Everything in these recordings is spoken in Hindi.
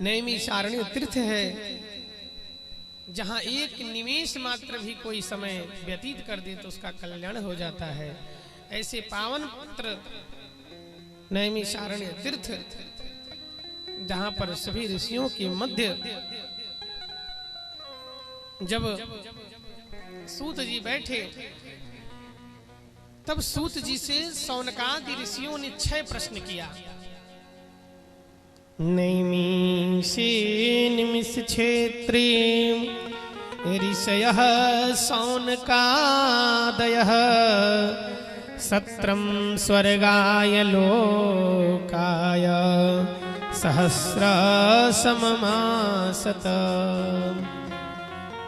नैमिषारण्य तीर्थ है, जहां एक निमेष मात्र भी कोई समय व्यतीत कर दे तो उसका कल्याण हो जाता है। ऐसे पावन पवित्र नैमिषारण्य तीर्थ, जहां पर सभी ऋषियों के मध्य जब सूत जी बैठे, तब सूत जी से शौनकादि ऋषियों ने 6 प्रश्न किया। नैमिषे निमिष क्षेत्रे ऋषयः शौनकादयः सत्रम स्वर्गाय लोकाय सहस्रशममासत।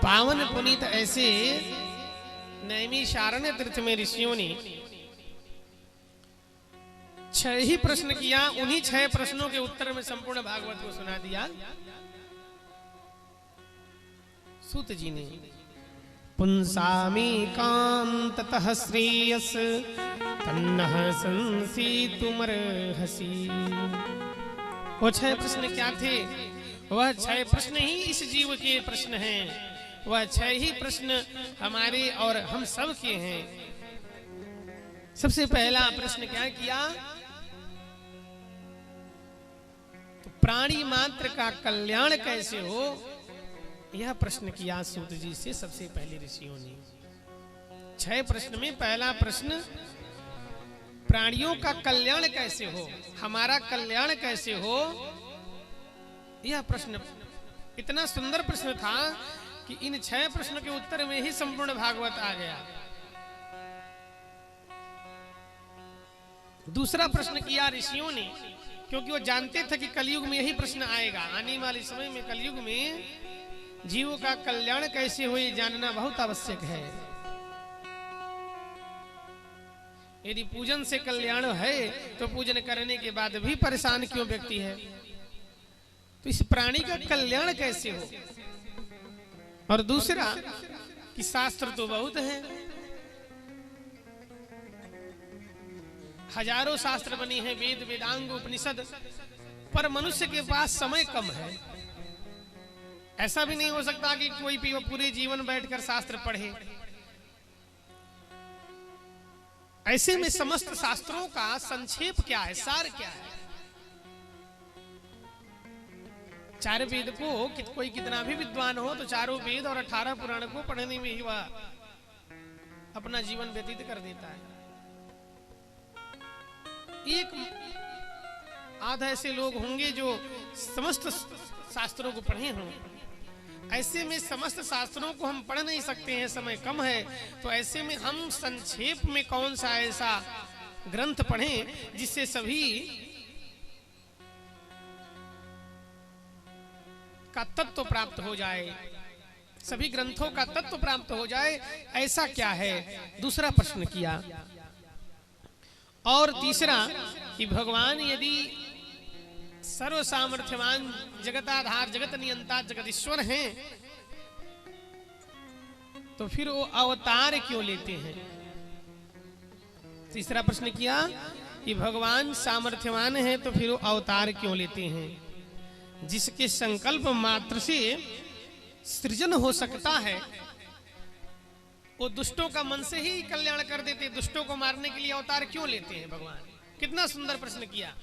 पावन पुनीत ऐसे नैमिषारण्य तीर्थ में ऋषियों ने 6 ही प्रश्न किया। उन्हीं 6 प्रश्नों के उत्तर में संपूर्ण भागवत को सुना दिया सूत जी ने। पुंसामी कांततः श्रेयस तन्नः संसीतुमर्हसि। वो 6 प्रश्न क्या थे? वह 6 प्रश्न ही इस जीव के प्रश्न हैं। वह 6 ही प्रश्न हमारे और हम सब के हैं। सबसे पहला प्रश्न क्या किया? तो प्राणी मात्र का कल्याण कैसे हो, यह प्रश्न किया सूत जी से सबसे पहले ऋषियों ने। 6 प्रश्न में पहला प्रश्न प्राणियों का कल्याण कैसे हो, हमारा कल्याण कैसे हो, यह प्रश्न इतना सुंदर प्रश्न था कि इन 6 प्रश्नों के उत्तर में ही संपूर्ण भागवत आ गया। दूसरा प्रश्न किया ऋषियों ने, क्योंकि वो जानते थे कि कलयुग में यही प्रश्न आएगा। आने वाले समय में कलयुग में जीवों का कल्याण कैसे हो, ये जानना बहुत आवश्यक है। यदि पूजन से कल्याण है तो पूजन करने के बाद भी परेशान क्यों व्यक्ति है? तो इस प्राणी का कल्याण कैसे हो? और दूसरा कि शास्त्र तो बहुत हैं, हजारों शास्त्र बने हैं, वेद वेदांग उपनिषद, पर मनुष्य के पास समय कम है। ऐसा भी नहीं हो सकता कि कोई भी पूरे जीवन बैठकर शास्त्र पढ़े। ऐसे में समस्त शास्त्रों का संक्षेप क्या है, सार क्या है? 4 वेद को कोई कितना भी विद्वान हो तो 4 वेद और 18 पुराण को पढ़ने में ही वह अपना जीवन व्यतीत कर देता है। एक आधा ऐसे लोग होंगे जो समस्त शास्त्रों को पढ़े हों। ऐसे में समस्त शास्त्रों को हम पढ़ नहीं सकते हैं, समय कम है। तो ऐसे में हम संक्षेप में कौन सा ऐसा ग्रंथ पढ़ें जिससे सभी का तत्व प्राप्त हो जाए, सभी ग्रंथों का तत्व प्राप्त हो जाए, ऐसा क्या है? दूसरा प्रश्न किया। और तीसरा कि भगवान यदि सर्व सामर्थ्यवान, जगताधार, जगत नियंता, जगदीश्वर हैं, तो फिर वो अवतार क्यों लेते हैं? तीसरा प्रश्न किया कि भगवान सामर्थ्यवान है तो फिर वो अवतार क्यों लेते हैं? जिसके संकल्प मात्र से सृजन हो सकता है, वो दुष्टों का मन से ही कल्याण कर देते, दुष्टों को मारने के लिए अवतार क्यों लेते हैं भगवान? कितना सुंदर प्रश्न किया।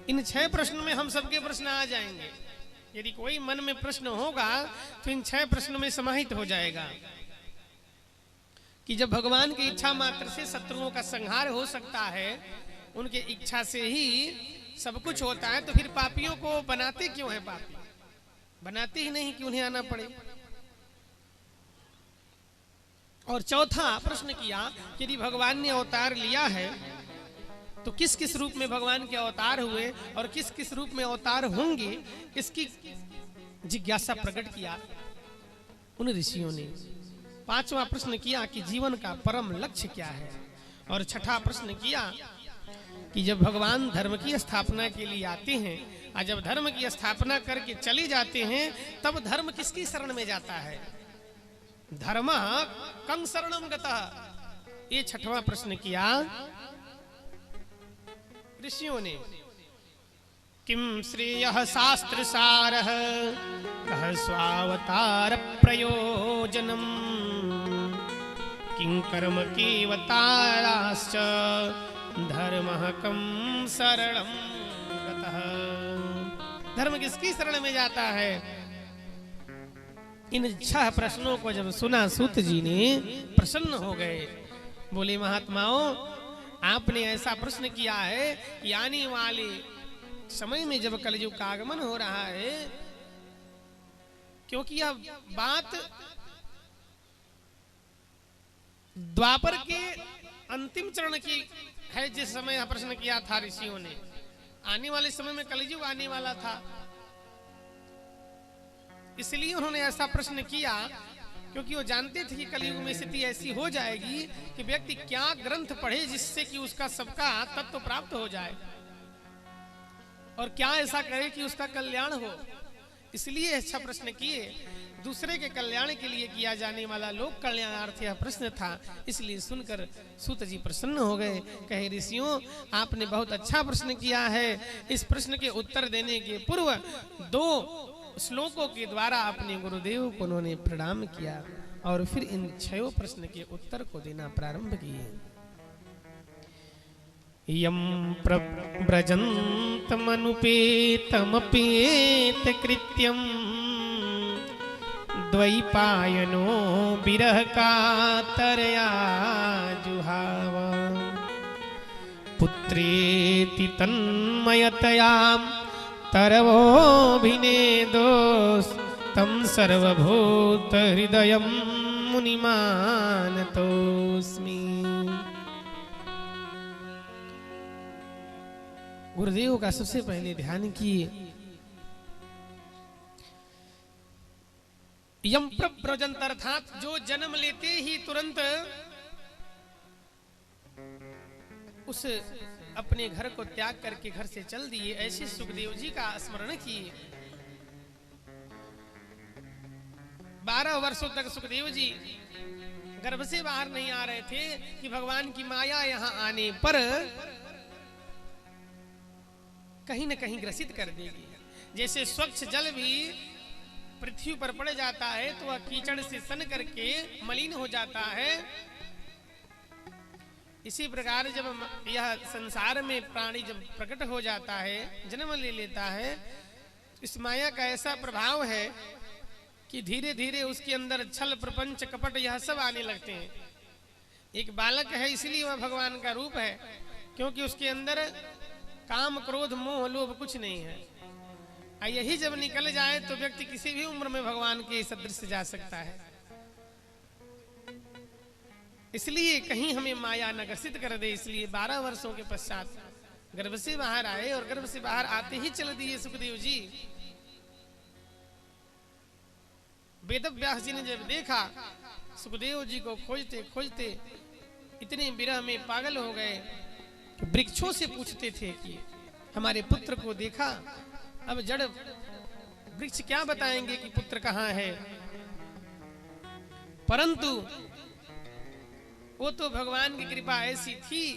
इन 6 प्रश्नों में हम सबके प्रश्न आ जाएंगे। यदि कोई मन में प्रश्न होगा तो इन 6 प्रश्नों में समाहित हो जाएगा कि जब भगवान की इच्छा मात्र से शत्रुओं का संहार हो सकता है, उनके इच्छा से ही सब कुछ होता है, तो फिर पापियों को बनाते क्यों है? पापी बनाते ही नहीं कि उन्हें आना पड़े। और चौथा प्रश्न किया कि यदि भगवान ने अवतार लिया है तो किस किस रूप में भगवान के अवतार हुए और किस किस रूप में अवतार होंगे, इसकी जिज्ञासा प्रकट किया उन ऋषियों ने। 5वां प्रश्न किया कि जीवन का परम लक्ष्य क्या है। और 6ठा प्रश्न किया कि जब भगवान धर्म की स्थापना के लिए आते हैं और जब धर्म की स्थापना करके चले जाते हैं, तब धर्म किसकी शरण में जाता है? धर्म कं शरणम गतः। ये 6वां प्रश्न किया ऋषियों ने किम श्रेयः शास्त्र सारः कः स्वावतार प्रयोजनम् किं कर्म केवताराश्च धर्मः कं शरणं गतः। धर्म किसकी शरण में जाता है? इन 6 प्रश्नों को जब सुना सूत जी ने प्रसन्न हो गए। बोले महात्माओं, आपने ऐसा प्रश्न किया है कि आने वाले समय में जब कलयुग का आगमन हो रहा है, क्योंकि यह बात द्वापर के अंतिम चरण की है, जिस समय यह प्रश्न किया था ऋषियों ने। आने वाले समय में कलयुग आने वाला था, इसलिए उन्होंने ऐसा प्रश्न किया, क्योंकि वो जानते थे कि कलयुग में स्थिति ऐसी हो जाएगी कि व्यक्ति क्या ग्रंथ पढ़े जिससे कि उसका सबका तत्व प्राप्त हो जाए, और क्या ऐसा करे कि उसका कल्याण हो। इसलिए अच्छा प्रश्न किए। दूसरे के कल्याण के लिए किया जाने वाला लोक कल्याणार्थ यह प्रश्न था। इसलिए सुनकर सूत जी प्रसन्न हो गए। कहे ऋषियों, आपने बहुत अच्छा प्रश्न किया है। इस प्रश्न के उत्तर देने के पूर्व 2 श्लोकों के द्वारा अपने गुरुदेव को उन्होंने प्रणाम किया और फिर इन 6 प्रश्न के उत्तर को देना प्रारंभ किए। यम प्रव्रजन्तमनुपेतमपेत कृत्यम द्वैपायनो विरह कातरया जुहाव पुत्रेति तन्मयतयाम तरवोभिनेदोस तम सर्वभूत हृदयं मुनिमानतोस्मि। गुरुदेव का सबसे पहले ध्यान किए। यम प्रव्रजंत अर्थात जो जन्म लेते ही तुरंत उस अपने घर को त्याग करके घर से चल दिए, ऐसे सुखदेव जी का स्मरण किए। 12 वर्षों तक सुखदेव जी गर्भ से बाहर नहीं आ रहे थे कि भगवान की माया यहाँ आने पर कहीं न कहीं ग्रसित कर देगी। जैसे स्वच्छ जल भी पृथ्वी पर पड़ जाता है तो वह कीचड़ से सन करके मलिन हो जाता है, इसी प्रकार जब यह संसार में प्राणी जब प्रकट हो जाता है, जन्म ले लेता है, इस माया का ऐसा प्रभाव है कि धीरे धीरे उसके अंदर छल प्रपंच कपट यह सब आने लगते हैं। एक बालक है इसलिए वह भगवान का रूप है, क्योंकि उसके अंदर काम क्रोध मोह लोभ कुछ नहीं है। यही जब निकल जाए तो व्यक्ति किसी भी उम्र में भगवान के सदृश जा सकता है। इसलिए कहीं हमें माया न ग्रसित कर दे, इसलिए 12 वर्षों के पश्चात गर्भ से बाहर आए और गर्भ से बाहर आते ही चल दिए सुखदेव जी। वेदव्यास जी ने जब देखा सुखदेव जी को खोजते खोजते इतने विरह में पागल हो गए, वृक्षों से पूछते थे कि हमारे पुत्र को देखा। अब जड़ वृक्ष क्या बताएंगे कि पुत्र कहाँ है, परंतु वो तो भगवान की कृपा ऐसी थी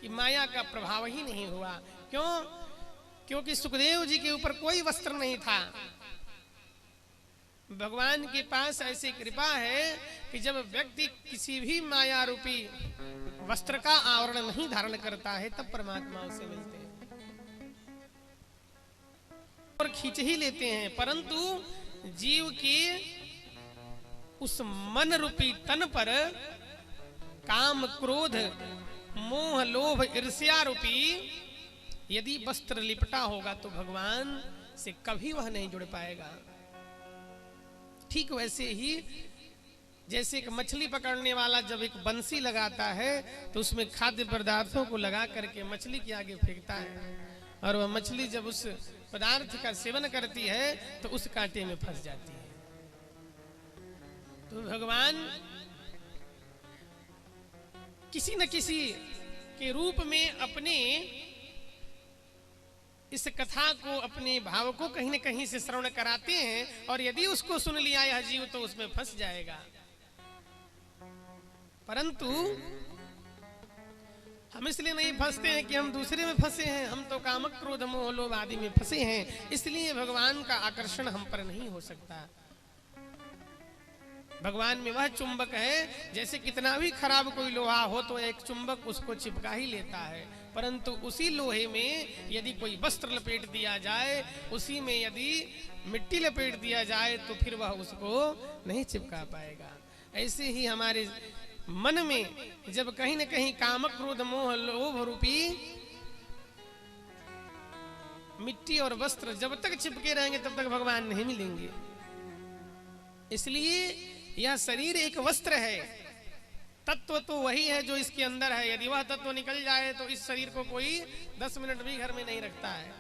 कि माया का प्रभाव ही नहीं हुआ। क्यों? क्योंकि सुखदेव जी के ऊपर कोई वस्त्र नहीं था। भगवान के पास ऐसी कृपा है कि जब व्यक्ति किसी भी माया रूपी वस्त्र का आवरण नहीं धारण करता है तब परमात्मा उसे मिलते हैं और खींच ही लेते हैं। परंतु जीव के उस मन रूपी तन पर काम क्रोध मोह लोभ ईर्ष्या रूपी यदि वस्त्र लिपटा होगा तो भगवान से कभी वह नहीं जुड़ पाएगा। ठीक वैसे ही जैसे एक मछली पकड़ने वाला जब एक बंसी लगाता है तो उसमें खाद्य पदार्थों को लगा करके मछली के आगे फेंकता है, और वह मछली जब उस पदार्थ का सेवन करती है तो उस कांटे में फंस जाती है। तो भगवान किसी न किसी के रूप में अपने इस कथा को अपने भाव को कहीं न कहीं से श्रवण कराते हैं, और यदि उसको सुन लिया यह जीव तो उसमें फंस जाएगा। परंतु हम इसलिए नहीं फंसते हैं कि हम दूसरे में फंसे हैं, हम तो कामक क्रोध मोह लोभ आदि में फंसे हैं, इसलिए भगवान का आकर्षण हम पर नहीं हो सकता। भगवान में वह चुंबक है, जैसे कितना भी खराब कोई लोहा हो तो एक चुंबक उसको चिपका ही लेता है, परंतु उसी लोहे में यदि कोई वस्त्र लपेट दिया जाए, उसी में यदि मिट्टी लपेट दिया जाए तो फिर वह उसको नहीं चिपका पाएगा। ऐसे ही हमारे मन में जब कहीं न कहीं कामक क्रोध मोह लोभ रूपी मिट्टी और वस्त्र जब तक चिपके रहेंगे तब तक भगवान नहीं मिलेंगे। इसलिए यह शरीर एक वस्त्र है, तत्व तो वही है जो इसके अंदर है। यदि वह तत्व निकल जाए तो इस शरीर को कोई 10 मिनट भी घर में नहीं रखता है।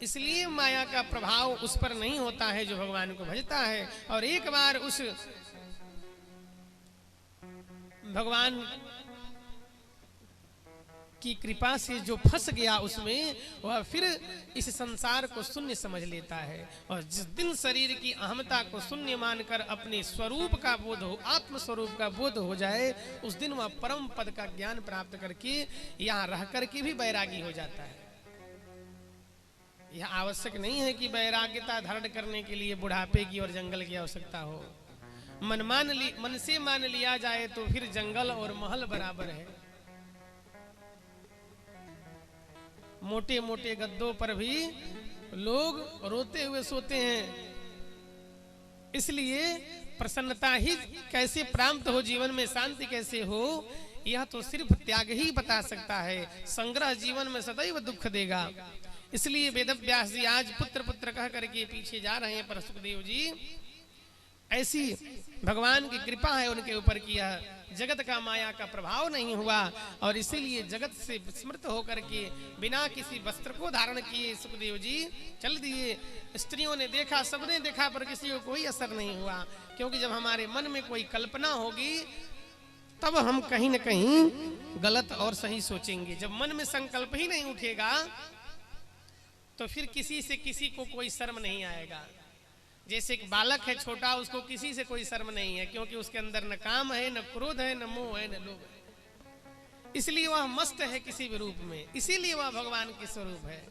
इसलिए माया का प्रभाव उस पर नहीं होता है जो भगवान को भजता है। और एक बार उस भगवान की कृपा से जो फंस गया उसमें, वह फिर इस संसार को शून्य समझ लेता है। और जिस दिन शरीर की अहमता को शून्य मानकर अपने स्वरूप का बोध हो, आत्म स्वरूप का बोध हो जाए, उस दिन वह परम पद का ज्ञान प्राप्त करके यहाँ रह करके भी बैरागी हो जाता है। यह आवश्यक नहीं है कि वैराग्यता धारण करने के लिए बुढ़ापे की और जंगल की आवश्यकता हो। मन से मान लिया जाए तो फिर जंगल और महल बराबर है। मोटे मोटे गद्दों पर भी लोग रोते हुए सोते हैं। इसलिए प्रसन्नता ही कैसे प्राप्त हो, जीवन में शांति कैसे हो, यह तो सिर्फ त्याग ही बता सकता है। संग्रह जीवन में सदैव दुख देगा। इसलिए वेदव्यास जी आज पुत्र पुत्र कह करके पीछे जा रहे हैं, पर सुखदेव जी ऐसी भगवान की कृपा है उनके ऊपर कि यह जगत का माया का प्रभाव नहीं हुआ, और इसीलिए जगत से विस्मृत होकर के बिना किसी वस्त्र को धारण किए सुखदेव जी चल दिए। स्त्रियों ने देखा, सबने देखा, पर किसी को कोई असर नहीं हुआ। क्योंकि जब हमारे मन में कोई कल्पना होगी तब हम कहीं न कहीं गलत और सही सोचेंगे। जब मन में संकल्प ही नहीं उठेगा तो फिर किसी से किसी को कोई शर्म नहीं आएगा। जैसे एक बालक है छोटा, उसको किसी से कोई शर्म नहीं है, क्योंकि उसके अंदर न काम है, न क्रोध है, न मोह है, न लोभ है। इसलिए वह मस्त है किसी भी रूप में, इसीलिए वह भगवान के स्वरूप है।